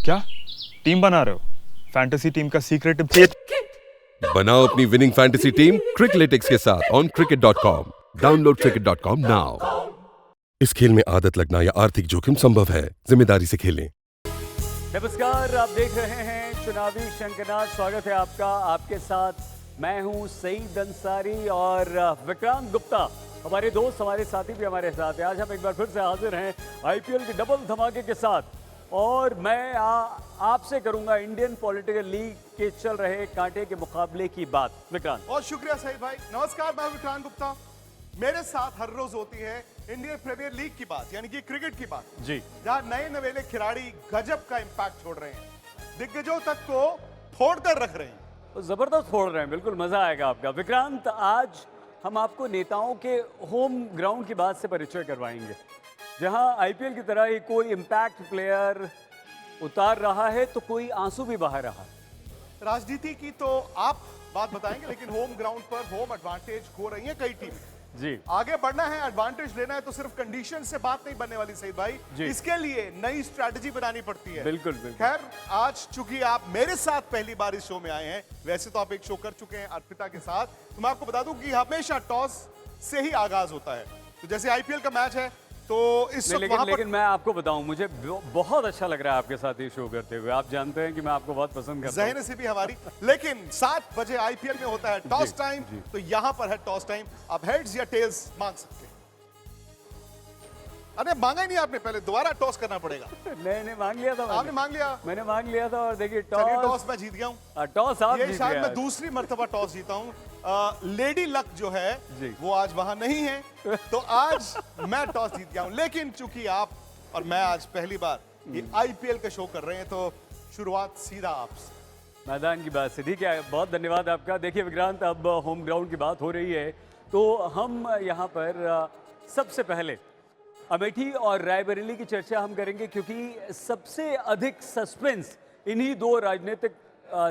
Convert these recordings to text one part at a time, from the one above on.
क्या टीम बना रहे हो? फैंटेसी टीम का सीक्रेट बनाओ अपनी विनिंग फैंटेसी टीम क्रिकलेटिक्स के साथ on cricket.com। Download cricket.com now. इस खेल में आदत लगना या आर्थिक जोखिम संभव है, जिम्मेदारी से खेलें। नमस्कार, आप देख रहे हैं चुनावी शंखनाद। स्वागत है आपका। आपके साथ मैं हूं सईद अंसारी और विक्रांत गुप्ता, हमारे दोस्त, हमारे साथी भी हमारे साथ हैं। आज हम एक बार फिर से हाजिर हैं आईपीएल के डबल धमाके के साथ, और मैं आपसे करूंगा इंडियन पॉलिटिकल लीग के चल रहे कांटे के मुकाबले की बात। विक्रांत। बहुत शुक्रिया सईद भाई। नमस्कार, मैं विक्रांत गुप्ता। मेरे साथ हर रोज होती है इंडियन प्रीमियर लीग की बात, यानी कि क्रिकेट की बात जी, जहां नए नवेले खिलाड़ी गजब का इंपैक्ट छोड़ रहे हैं, दिग्गजों तक को फोड़ कर रख रहे हैं। तो जबरदस्त फोड़ रहे हैं, बिल्कुल मजा आएगा आपका। विक्रांत, आज हम आपको नेताओं के होम ग्राउंड की बात से परिचय करवाएंगे, जहां आईपीएल की तरह ही कोई इंपैक्ट प्लेयर उतार रहा है तो कोई आंसू भी बहा रहा है। राजनीति की तो आप बात बताएंगे, लेकिन होम ग्राउंड पर होम एडवांटेज खो रही है कई टीमें। जी, आगे बढ़ना है, एडवांटेज लेना है, तो सिर्फ कंडीशन से बात नहीं बनने वाली सईद भाई। इसके लिए नई स्ट्रैटेजी बनानी पड़ती है। बिल्कुल बिल्कुल। खैर, आज चूंकि आप मेरे साथ पहली बार इस शो में आए हैं, वैसे तो आप एक शो कर चुके हैं अर्पिता के साथ, तो मैं आपको बता दूं कि हमेशा टॉस से ही आगाज होता है। तो जैसे आईपीएल का मैच है, तो इस वक्त लेकिन मैं आपको बताऊं, मुझे बहुत अच्छा लग रहा है आपके साथ ये शो करते हुए। आप जानते हैं कि मैं आपको बहुत पसंद करता हूं। ज़हन से भी हमारी। लेकिन 7 बजे आईपीएल में होता है टॉस टाइम, तो यहां पर है टॉस टाइम। आप हेड्स या टेल्स मांग सकते हैं। अरे मांगा ही नहीं आपने, पहले दोबारा टॉस करना पड़ेगा। नहीं, मांग लिया था। आपने मांग लिया? मैंने मांग लिया था, और देखिए टॉस मैं जीत गया हूं। टॉस आप ये जीत शायद गए मैं आज। दूसरी मर्तबा टॉस जीता हूं। लेडी लक जो है वो आज वहां नहीं है, तो आज मैं टॉस जीत गया हूं। लेकिन चूंकि आप और मैं आज पहली बार ये आईपीएल का शो कर रहे हैं, तो शुरुआत सीधा आपसे मैदान की बात से। ठीक है, बहुत धन्यवाद आपका। देखिए विक्रांत, अब होम ग्राउंड की बात हो रही है, तो हम यहाँ पर सबसे पहले अमेठी और रायबरेली की चर्चा हम करेंगे, क्योंकि सबसे अधिक सस्पेंस इन्हीं दो राजनीतिक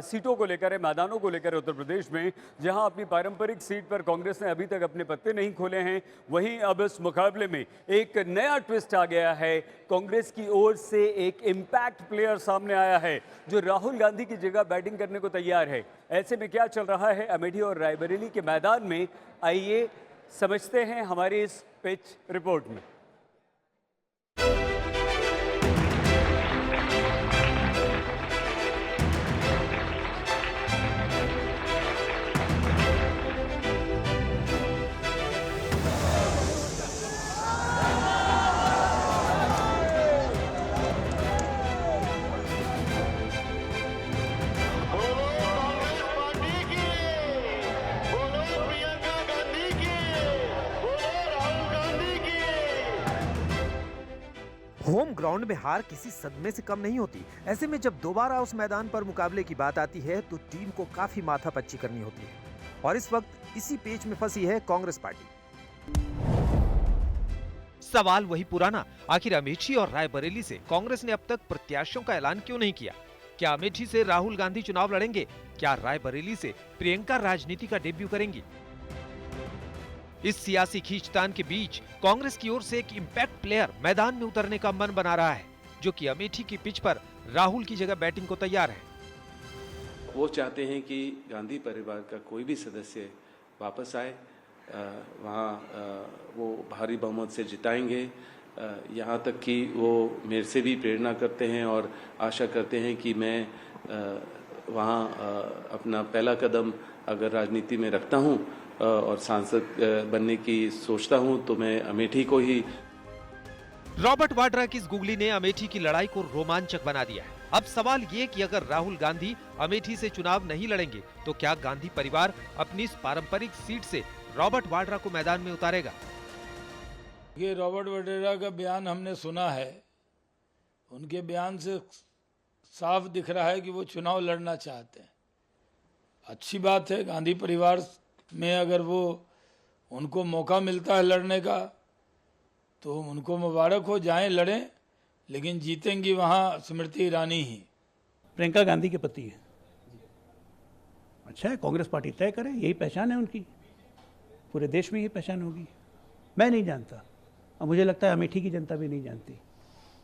सीटों को लेकर है, मैदानों को लेकर है उत्तर प्रदेश में, जहां अपनी पारंपरिक सीट पर कांग्रेस ने अभी तक अपने पत्ते नहीं खोले हैं। वहीं अब इस मुकाबले में एक नया ट्विस्ट आ गया है। कांग्रेस की ओर से एक इम्पैक्ट प्लेयर सामने आया है, जो राहुल गांधी की जगह बैटिंग करने को तैयार है। ऐसे में क्या चल रहा है अमेठी और रायबरेली के मैदान में, आइए समझते हैं हमारी इस पिच रिपोर्ट में। होम ग्राउंड में हार किसी सदमे से कम नहीं होती। ऐसे में जब दोबारा उस मैदान पर मुकाबले की बात आती है, तो टीम को काफी माथापच्ची करनी होती है, और इस वक्त इसी पेच में फंसी है कांग्रेस पार्टी। सवाल वही पुराना, आखिर अमेठी और रायबरेली से कांग्रेस ने अब तक प्रत्याशियों का ऐलान क्यों नहीं किया? क्या अमेठी से राहुल गांधी चुनाव लड़ेंगे? क्या रायबरेली से प्रियंका राजनीति का डेब्यू करेंगी? इस सियासी खींचतान के बीच कांग्रेस की ओर से एक इम्पैक्ट प्लेयर मैदान में उतरने का मन बना रहा है, जो कि अमेठी की पिच पर राहुल की जगह बैटिंग को तैयार है। वो चाहते हैं कि गांधी परिवार का कोई भी सदस्य वापस आए, वहाँ वो भारी बहुमत से जिताएंगे। यहाँ तक कि वो मेरे से भी प्रेरणा करते हैं और आशा करते हैं कि मैं वहाँ अपना पहला कदम अगर राजनीति में रखता हूँ और सांसद बनने की सोचता हूं, तो मैं अमेठी को ही। रॉबर्ट वाड्रा की इस गुगली ने अमेठी की लड़ाई को रोमांचक बना दिया है। अब सवाल ये कि अगर राहुल गांधी अमेठी से चुनाव नहीं लड़ेंगे, तो क्या गांधी परिवार अपनी इस पारंपरिक सीट से रॉबर्ट वाड्रा को मैदान में उतारेगा? ये रॉबर्ट वाड्रा का बयान हमने सुना है। उनके बयान से साफ दिख रहा है कि वो चुनाव लड़ना चाहते हैं। अच्छी बात है, गांधी परिवार में अगर वो उनको मौका मिलता है लड़ने का, तो उनको मुबारक हो, जाएं लड़ें, लेकिन जीतेंगी वहाँ स्मृति ईरानी ही। प्रियंका गांधी के पति है। अच्छा है, कांग्रेस पार्टी तय करे, यही पहचान है उनकी, पूरे देश में यही पहचान होगी। मैं नहीं जानता, और मुझे लगता है अमेठी की जनता भी नहीं जानती।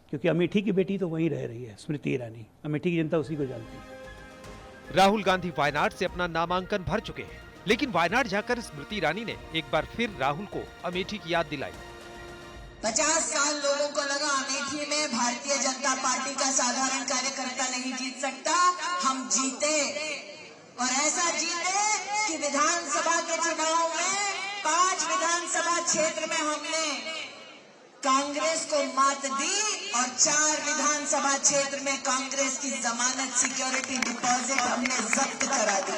क्योंकि अमेठी की बेटी तो वहीं रह रही है, स्मृति ईरानी। अमेठी की जनता उसी को जानती है। राहुल गांधी वायनाड से अपना नामांकन भर चुके हैं, लेकिन वायनाड जाकर स्मृति ईरानी ने एक बार फिर राहुल को अमेठी की याद दिलाई। 50 साल लोगों को लगा अमेठी में भारतीय जनता पार्टी का साधारण कार्यकर्ता नहीं जीत सकता, हम जीते और ऐसा जीते कि विधानसभा के चुनाव में 5 विधानसभा क्षेत्र में हमने कांग्रेस को मात दी और 4 विधानसभा क्षेत्र में कांग्रेस की जमानत सिक्योरिटी डिपॉजिट हमने जब्त करा दी।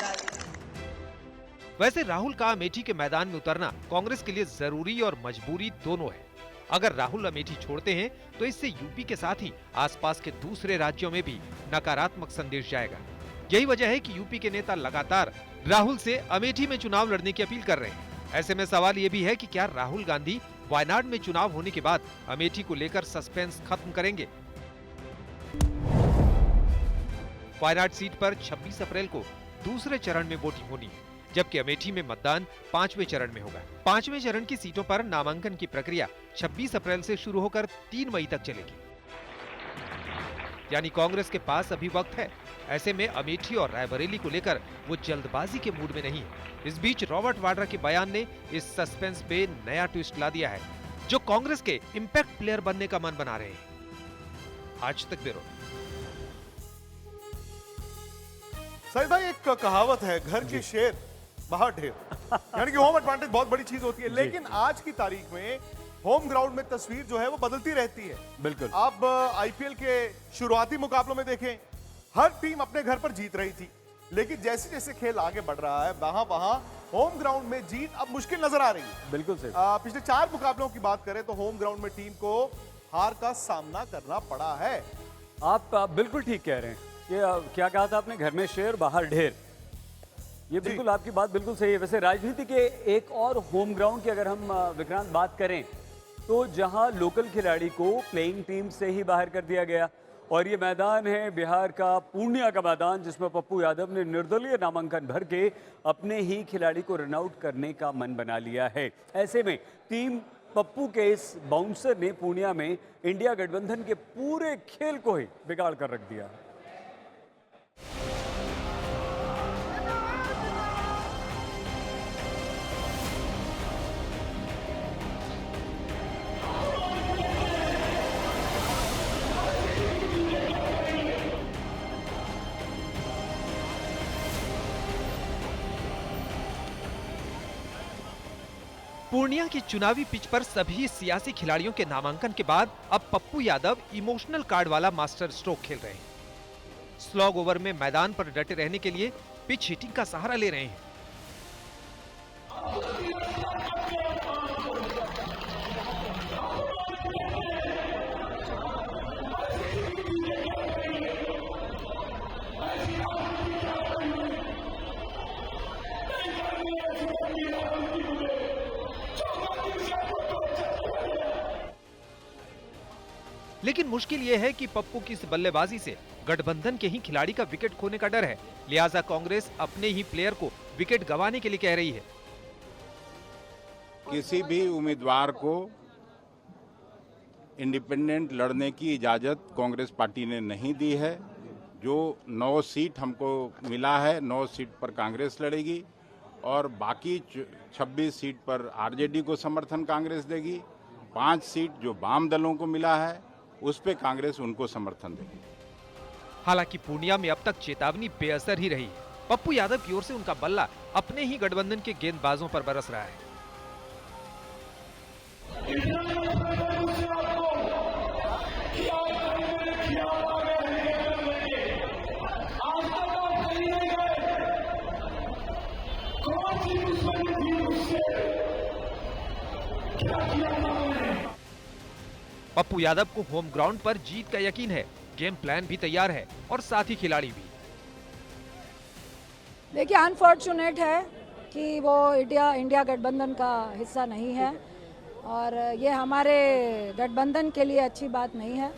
वैसे राहुल का अमेठी के मैदान में उतरना कांग्रेस के लिए जरूरी और मजबूरी दोनों है। अगर राहुल अमेठी छोड़ते हैं तो इससे यूपी के साथ ही आसपास के दूसरे राज्यों में भी नकारात्मक संदेश जाएगा। यही वजह है कि यूपी के नेता लगातार राहुल से अमेठी में चुनाव लड़ने की अपील कर रहे हैं। ऐसे में सवाल ये भी है कि क्या राहुल गांधी वायनाड में चुनाव होने के बाद अमेठी को लेकर सस्पेंस खत्म करेंगे? वायनाड सीट पर 26 अप्रैल को दूसरे चरण में वोटिंग होनी है, जबकि अमेठी में मतदान 5वें चरण में होगा। 5वें चरण की सीटों पर नामांकन की प्रक्रिया 26 अप्रैल से शुरू होकर 3 मई तक चलेगी, यानी कांग्रेस के पास अभी वक्त है। ऐसे में अमेठी और रायबरेली को लेकर वो जल्दबाजी के मूड में नहीं है। इस बीच रॉबर्ट वाड्रा के बयान ने इस सस्पेंस पे नया ट्विस्ट ला दिया है, जो कांग्रेस के इंपैक्ट प्लेयर बनने का मन बना रहे हैं। आज तक ब्यूरो। सही भाई, एक कहावत है, घर के शेर बाहर ढेर, यानी कि होम एडवांटेज बहुत बड़ी चीज होती है। लेकिन आज की तारीख में होम ग्राउंड में तस्वीर जो है वो बदलती रहती है। बिल्कुल। अब आईपीएल के शुरुआती मुकाबलों में देखें, हर टीम अपने घर पर जीत रही थी, लेकिन जैसे जैसे खेल आगे बढ़ रहा है वहां होम ग्राउंड में जीत अब मुश्किल नजर आ रही है। बिल्कुल सही। पिछले 4 मुकाबलों की बात करें तो होम ग्राउंड में टीम को हार का सामना करना पड़ा है। आप बिल्कुल ठीक कह रहे हैं। ये क्या कहा था आपने, घर में शेर बाहर ढेर। ये बिल्कुल आपकी बात बिल्कुल सही है। वैसे राजनीति के एक और होम ग्राउंड की अगर हम विक्रांत बात करें तो जहां लोकल खिलाड़ी को प्लेइंग टीम से ही बाहर कर दिया गया, और ये मैदान है बिहार का पूर्णिया का मैदान, जिसमें पप्पू यादव ने निर्दलीय नामांकन भर के अपने ही खिलाड़ी को रन आउट करने का मन बना लिया है। ऐसे में टीम पप्पू के इस बाउंसर ने पूर्णिया में इंडिया गठबंधन के पूरे खेल को ही बिगाड़ कर रख दिया। पूर्णिया की चुनावी पिच पर सभी सियासी खिलाड़ियों के नामांकन के बाद अब पप्पू यादव इमोशनल कार्ड वाला मास्टर स्ट्रोक खेल रहे हैं। स्लॉग ओवर में मैदान पर डटे रहने के लिए पिच हिटिंग का सहारा ले रहे हैं। लेकिन मुश्किल यह है कि पप्पू की इस बल्लेबाजी से गठबंधन के ही खिलाड़ी का विकेट खोने का डर है, लिहाजा कांग्रेस अपने ही प्लेयर को विकेट गंवाने के लिए कह रही है। किसी भी उम्मीदवार को इंडिपेंडेंट लड़ने की इजाजत कांग्रेस पार्टी ने नहीं दी है। जो 9 सीट हमको मिला है, 9 सीट पर कांग्रेस लड़ेगी और बाकी 26 सीट पर आरजेडी को समर्थन कांग्रेस देगी। 5 सीट जो वाम दलों को मिला है उस पे कांग्रेस उनको समर्थन देगी। हालांकि पूर्णिया में अब तक चेतावनी बेअसर ही रही है। पप्पू यादव की ओर से उनका बल्ला अपने ही गठबंधन के गेंदबाजों पर बरस रहा है। पप्पू यादव को होम ग्राउंड पर जीत का यकीन है, गेम प्लान भी तैयार है और साथ ही खिलाड़ी भी। देखिए, अनफॉर्चुनेट है कि वो इंडिया गठबंधन का हिस्सा नहीं है और ये हमारे गठबंधन के लिए अच्छी बात नहीं है।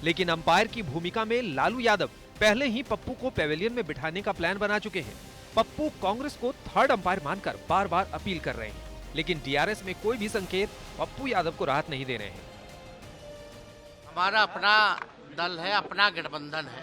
लेकिन अंपायर की भूमिका में लालू यादव पहले ही पप्पू को पेविलियन में बिठाने का प्लान बना चुके हैं। पप्पू कांग्रेस को थर्ड अंपायर मानकर बार बार अपील कर रहे हैं, लेकिन डीआरएस में कोई भी संकेत पप्पू यादव को राहत नहीं दे रहे हैं। हमारा अपना दल है, अपना गठबंधन है।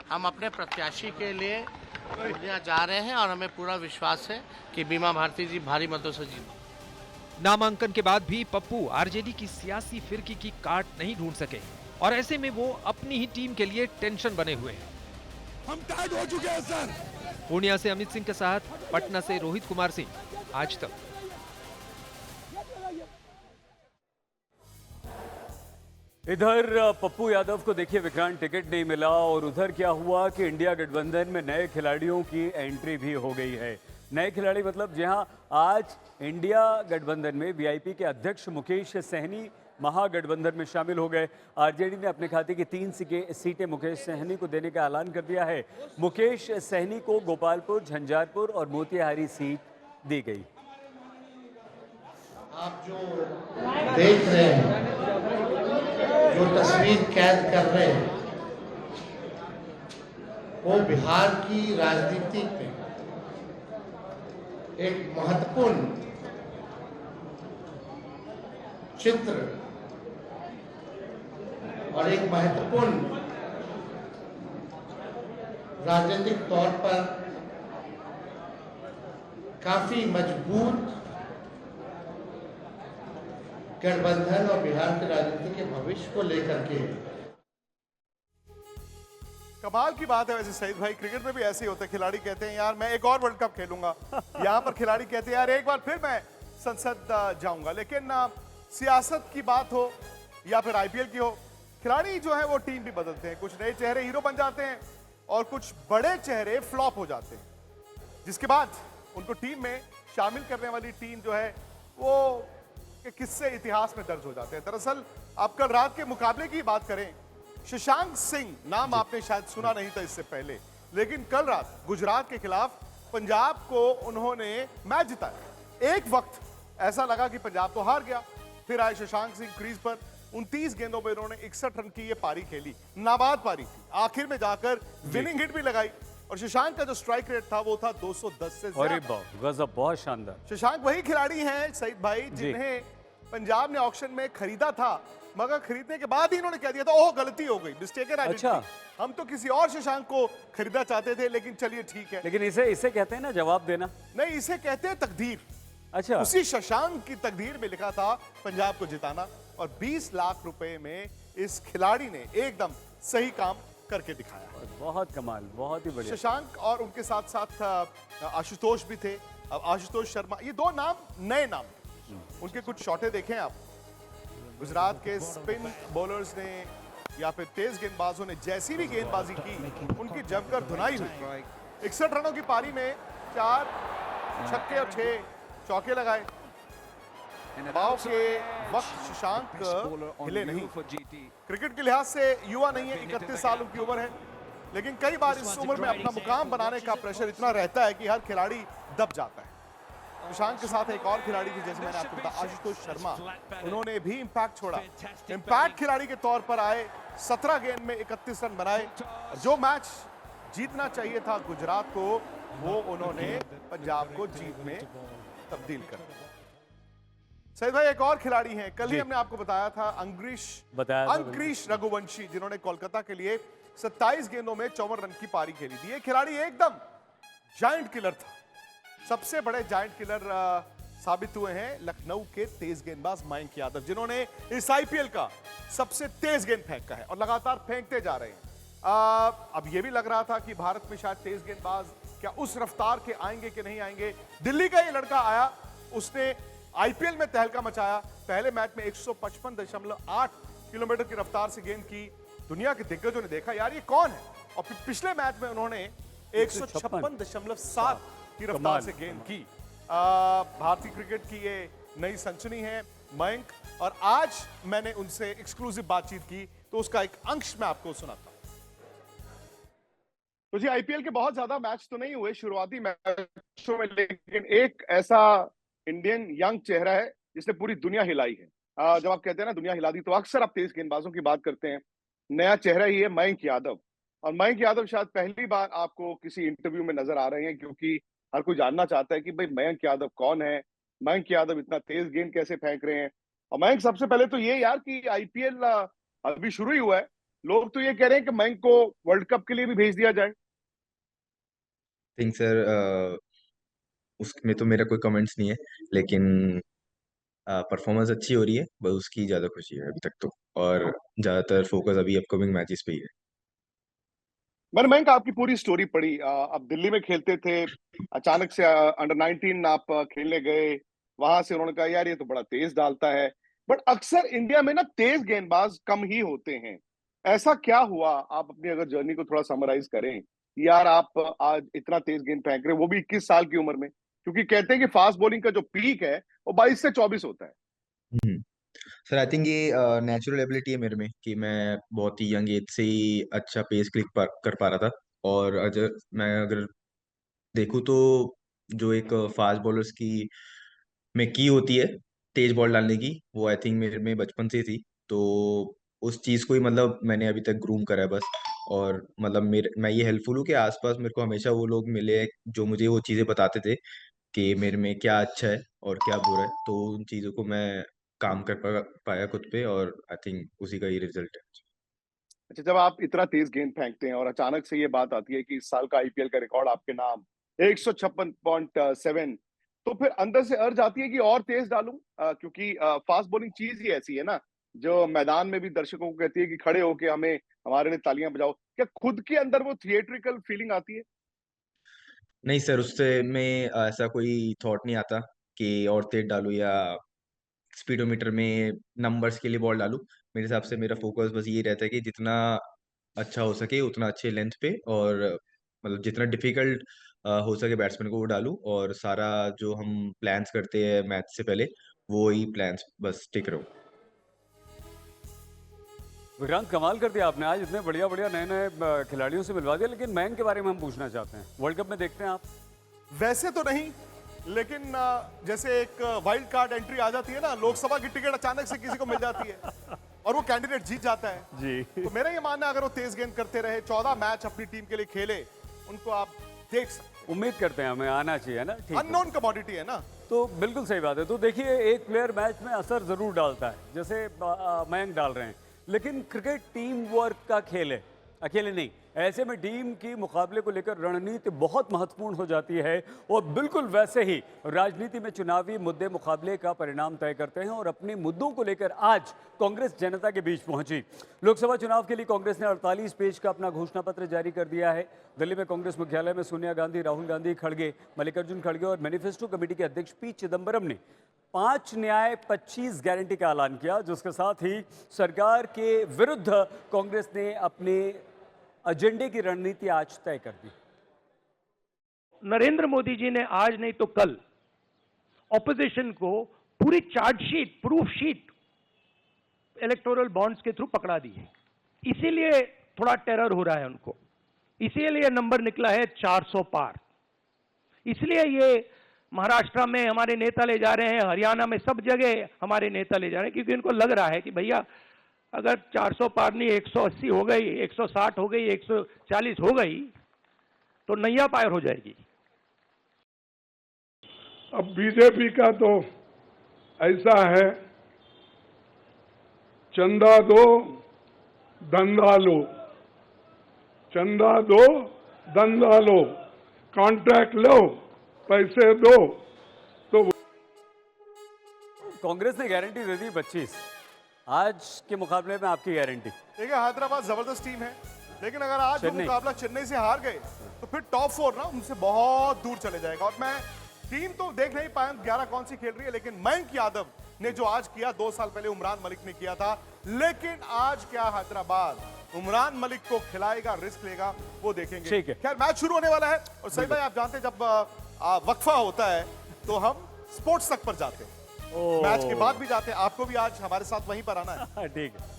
हम अपने प्रत्याशी के लिए पूर्णिया जा रहे हैं और हमें पूरा विश्वास है कि बीमा भारती जी भारी मतों से जीत। नामांकन के बाद भी पप्पू आरजेडी की सियासी फिरकी की काट नहीं ढूंढ सके और ऐसे में वो अपनी ही टीम के लिए टेंशन बने हुए हैं। हम टाइट हो चुके हैं सर। पूर्णिया से अमित सिंह के साथ पटना से रोहित कुमार सिंह, आज तक। इधर पप्पू यादव को देखिए विक्रांत टिकट नहीं मिला और उधर क्या हुआ कि इंडिया गठबंधन में नए खिलाड़ियों की एंट्री भी हो गई है। नए खिलाड़ी मतलब जहां आज इंडिया गठबंधन में वीआईपी के अध्यक्ष मुकेश सहनी महागठबंधन में शामिल हो गए। आरजेडी ने अपने खाते की 3 सीटें मुकेश सहनी को देने का ऐलान कर दिया है। मुकेश सहनी को गोपालपुर, झंझारपुर और मोतिहारी सीट दी गई। आप जो देख रहे हैं, जो तस्वीर कैद कर रहे हैं, वो बिहार की राजनीति में एक महत्वपूर्ण चित्र और एक महत्वपूर्ण राजनीतिक तौर पर काफी मजबूत गठबंधन और बिहार के राजनीति के भविष्य को लेकर के। कमाल की बात है वैसे सईद भाई, क्रिकेट में भी ऐसे ही होता है। खिलाड़ी कहते हैं यार मैं एक और वर्ल्ड कप खेलूंगा, यहाँ पर खिलाड़ी कहते हैं यार एक बार फिर मैं संसद जाऊंगा। लेकिन सियासत की बात हो या फिर आईपीएल की हो, खिलाड़ी जो है वो टीम भी बदलते हैं। कुछ नए चेहरे हीरो बन जाते हैं और कुछ बड़े चेहरे फ्लॉप हो जाते हैं, जिसके बाद उनको टीम में शामिल करने वाली टीम जो है वो के किस्से इतिहास में दर्ज हो जाते हैं। दरअसल आप कल रात के मुकाबले की बात करें, शशांक सिंह नाम आपने शायद सुना नहीं था इससे पहले, लेकिन कल रात गुजरात के खिलाफ पंजाब को उन्होंने मैच जिताया। एक वक्त ऐसा लगा कि पंजाब तो हार गया, फिर आए शशांक सिंह क्रीज पर। 29 गेंदों में उन्होंने 61 रन की ये पारी खेली, नाबाद पारी थी। आखिर में जाकर विनिंग हिट भी लगाई और शशांक का जो स्ट्राइक रेट था वो था 210 से अरे ज्यादा। गजब, बहुत शानदार। शशांक वही खिलाड़ी हैं सईद भाई जिन्हें पंजाब ने ऑक्शन में खरीदा था, मगर खरीदने के बाद ही इन्होंने कह दिया था ओह गलती हो गई, मिस्टेकन आइडेंटिटी। हम तो किसी और शशांक को खरीदना चाहते थे, लेकिन चलिए ठीक है। लेकिन इसे कहते हैं ना जवाब देना। नहीं, इसे कहते हैं तकदीर। अच्छा, उसी शशांक की तकदीर में लिखा था पंजाब को जिताना, और 20 लाख रुपए में इस खिलाड़ी ने एकदम सही काम करके दिखाया। बहुत कमाल, बहुत ही बढ़िया। शशांक और उनके साथ साथ आशुतोष भी थे। अब आशुतोष शर्मा, ये दो नाम नए नाम, उनके कुछ शॉटे देखें आप। गुजरात के स्पिन बॉलर्स ने या फिर तेज गेंदबाजों ने जैसी भी गेंदबाजी की, उनकी जमकर धुनाई हुई। 61 रनों की पारी में 4 छक्के और 6 चौके लगाए। दबाव के वक्त शशांक हिले नहीं। क्रिकेट के लिहाज से युवा नहीं है, 31 साल उनकी उम्र है, लेकिन कई बार इस उम्र में अपना मुकाम बनाने का प्रेशर इतना रहता है कि हर खिलाड़ी दब जाता है। शशांक के साथ एक और खिलाड़ी थी, जैसे मैंने आपको बताया, आशुतोष शर्मा। उन्होंने भी इंपैक्ट छोड़ा, इंपैक्ट खिलाड़ी के तौर पर आए। 17 गेंद में 31 रन बनाए। जो मैच जीतना चाहिए था गुजरात को, वो उन्होंने पंजाब को जीत में तब्दील कर दिया। सईद भाई, एक और खिलाड़ी हैं, कल ही हमने आपको बताया था, अंक्रीश रघुवंशी, जिन्होंने कोलकाता के लिए 27 गेंदों में 54 रन की पारी खेली थी। ये खिलाड़ी एकदम जायंट किलर था। सबसे बड़े जायंट किलर साबित हुए हैं लखनऊ के तेज गेंदबाज मयंक यादव, जिन्होंने इस आईपीएल का सबसे तेज गेंद फेंका है और लगातार फेंकते जा रहे हैं। अब यह भी लग रहा था कि भारत में शायद तेज गेंदबाज क्या उस रफ्तार के आएंगे कि नहीं आएंगे। दिल्ली का ये लड़का आया, उसने आईपीएल में तहलका मचाया। पहले मैच में 155.8 किलोमीटर की रफ्तार से गेंद की। दुनिया के दिग्गजों ने देखा यार ये कौन है, और फिर पिछले मैच में उन्होंने 156.7 की रफ्तार से गेंद की। भारतीय क्रिकेट की ये नई सनसनी है मयंक, और आज मैंने उनसे एक्सक्लूसिव बातचीत की, तो उसका एक अंश मैं आपको सुनाता हूं। तो जी, आईपीएल के बहुत ज्यादा मैच तो नहीं हुए शुरुआती मैचों में, लेकिन एक ऐसा इंडियन यंग चेहरा है जिसने पूरी दुनिया हिलाई है। जब आप कहते हैं ना दुनिया हिला दी, तो अक्सर आप तेज गेंदबाजों की बात करते हैं। नया चेहरा ही है मयंक यादव, और मयंक यादव शायद पहली बार आपको किसी इंटरव्यू में नजर आ रहे हैं, क्योंकि हर कोई जानना चाहता है कि भाई मयंक यादव कौन है, मयंक यादव इतना तेज गेंद कैसे फेंक रहे हैं। और मयंक, सबसे पहले तो ये यार कि आईपीएल अभी शुरू ही हुआ है। लोग तो ये कह रहे हैं कि मयंक को वर्ल्ड कप के लिए भी भेज दिया जाए। थिंक सर उसमें तो मेरा कोई कमेंट्स नहीं है, लेकिन परफॉर्मेंस अच्छी हो रही है, बस उसकी ज़्यादा खुशी है अभी तक तो, और ज़्यादातर फोकस अभी अपकमिंग मैचेस पे ही है। मैंने मयंक आपकी पूरी स्टोरी पढ़ी। आप दिल्ली में खेलते थे, अचानक से अंडर 19 आप खेलने गए, वहां से उन्होंने कहा यार ये तो बड़ा तेज डालता है। बट अक्सर इंडिया में ना तेज गेंदबाज कम ही होते हैं, ऐसा क्या हुआ? आप अपनी अगर जर्नी को थोड़ा समराइज करें, यार आप आज इतना तेज गेंद फेंक रहे हैं, वो भी 21 साल की उम्र में, क्योंकि कहते हैं कि फास्ट बॉलिंग का जो पीक है वो 22 से 24 होता है। सर आई थिंक ये नेचुरल एबिलिटी है मेरे में कि मैं बहुत ही यंग एज से ही अच्छा पेस कर पा रहा था। और अगर देखूँ तो जो एक फास्ट बॉलर्स की में की होती है तेज बॉल डालने की, वो आई थिंक मेरे में बचपन से थी। तो उस चीज़ को ही मतलब मैंने अभी तक ग्रूम करा है बस। और मतलब मैं ये हेल्पफुल हूँ कि आसपास मेरे को हमेशा वो लोग मिले जो मुझे वो चीज़ें बताते थे कि मेरे में क्या अच्छा है और क्या बुरा है। तो उन चीज़ों को मैं काम कर पाया खुद पे, और आई थिंक उसी का ही रिजल्ट है। अच्छा, जब आप इतना तेज गेंद फेंकते हैं और अचानक से ये बात आती है कि इस साल का आईपीएल का रिकॉर्ड आपके नाम 156.7, तो फिर अंदर से अर्ज आती है कि और तेज डालूं, क्योंकि फास्ट बॉलिंग चीज ही ऐसी है ना, जो मैदान में भी दर्शकों को कहती है कि खड़े होके हमें हमारे लिए तालियां बजाओ। क्या खुद के अंदर वो थिएट्रिकल फीलिंग आती है? नहीं सर, उससे में ऐसा कोई थॉट नहीं आता कि और तेज डालूं या स्पीडोमीटर में नंबर्स के लिए बॉल डालूं। मेरे हिसाब से मेरा फोकस बस ये रहता है कि जितना अच्छा हो सके उतना अच्छे लेंथ पे, और मतलब जितना डिफिकल्ट हो सके बैट्समैन को वो डालूं, और सारा जो हम प्लान्स करते हैं मैच से पहले वो ही प्लान्स बस टिक रहो। विक्रांत, कमाल कर दिया आपने, आज इतने बढ़िया बढ़िया नए नए खिलाड़ियों से मिलवा दिया। लेकिन मयंक के बारे में हम पूछना चाहते हैं, वर्ल्ड कप में देखते हैं आप? वैसे तो नहीं, लेकिन जैसे एक वाइल्ड कार्ड एंट्री आ जाती है ना, लोकसभा की टिकट अचानक से किसी को मिल जाती है और वो कैंडिडेट जीत जाता है जी। तो मेरा ये मानना है अगर वो तेज गेंद करते रहे, 14 मैच अपनी टीम के लिए खेले, उनको आप देख सकते। उम्मीद करते हैं हमें आना चाहिए ना, ठीक है। अननोन कमोडिटी है ना, तो बिल्कुल सही बात है। तो देखिए, एक प्लेयर मैच में असर जरूर डालता है, जैसे मयंक डाल रहे हैं, लेकिन क्रिकेट टीम वर्क का खेल है, अकेले नहीं। ऐसे में टीम की मुकाबले को लेकर रणनीति बहुत महत्वपूर्ण हो जाती है, और बिल्कुल वैसे ही राजनीति में चुनावी मुद्दे मुकाबले का परिणाम तय करते हैं। और अपने मुद्दों को लेकर आज कांग्रेस जनता के बीच पहुंची। लोकसभा चुनाव के लिए कांग्रेस ने 48 पेज का अपना घोषणा पत्र जारी कर दिया है। दिल्ली में कांग्रेस मुख्यालय में सोनिया गांधी, राहुल गांधी, खड़गे, मल्लिकार्जुन खड़गे और मैनिफेस्टो कमेटी के अध्यक्ष पी चिदम्बरम ने 5 न्याय 25 गारंटी का ऐलान किया, जिसके साथ ही सरकार के विरुद्ध कांग्रेस ने अपने एजेंडे की रणनीति आज तय कर दी। नरेंद्र मोदी जी ने आज नहीं तो कल ऑपोजिशन को पूरी chargesheet, proof sheet electoral bonds के थ्रू पकड़ा दी है। इसीलिए थोड़ा टेरर हो रहा है उनको, इसीलिए नंबर निकला है 400 पार। इसलिए ये महाराष्ट्र में हमारे नेता ले जा रहे हैं, हरियाणा में सब जगह हमारे नेता ले जा रहे हैं, क्योंकि उनको लग रहा है कि भैया अगर 400 पार नहीं 180 हो गई, 160 हो गई, 140 हो गई तो नैया पार हो जाएगी। अब बीजेपी का तो ऐसा है, चंदा दो धंधा लो, चंदा दो धंधा लो, कॉन्ट्रैक्ट लो, पैसे दो। तो कांग्रेस ने गारंटी दे दी 25, आज के मुकाबले में आपकी गारंटी? देखिए, हैदराबाद जबरदस्त टीम है, लेकिन अगर आज वो मुकाबला चेन्नई से हार गए तो फिर टॉप 4 ना उनसे बहुत दूर चले जाएगा। और मैं टीम तो देख नहीं पाया 11 कौन सी खेल रही है, लेकिन मयंक यादव ने जो आज किया, 2 साल पहले उमरान मलिक ने किया था। लेकिन आज क्या हैदराबाद उमरान मलिक को खिलाएगा, रिस्क लेगा, वो देखेंगे। ठीक है, खैर मैच शुरू होने वाला है। और सही भाई, आप जानते हैं जब वक्फा होता है तो हम स्पोर्ट्स तक पर जाते हैं, मैच के बाद भी जाते हैं। आपको भी आज हमारे साथ वहीं पर आना है। ठीक है,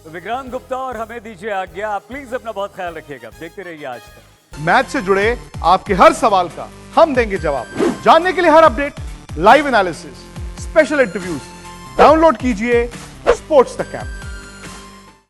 तो विक्रांत गुप्ता और हमें दीजिए आज्ञा। आप प्लीज अपना बहुत ख्याल रखिएगा, देखते रहिए आज तक। मैच से जुड़े आपके हर सवाल का हम देंगे जवाब। जानने के लिए हर update, live analysis, special interviews, download कीजिए स्पोर्ट्स तक ऐप।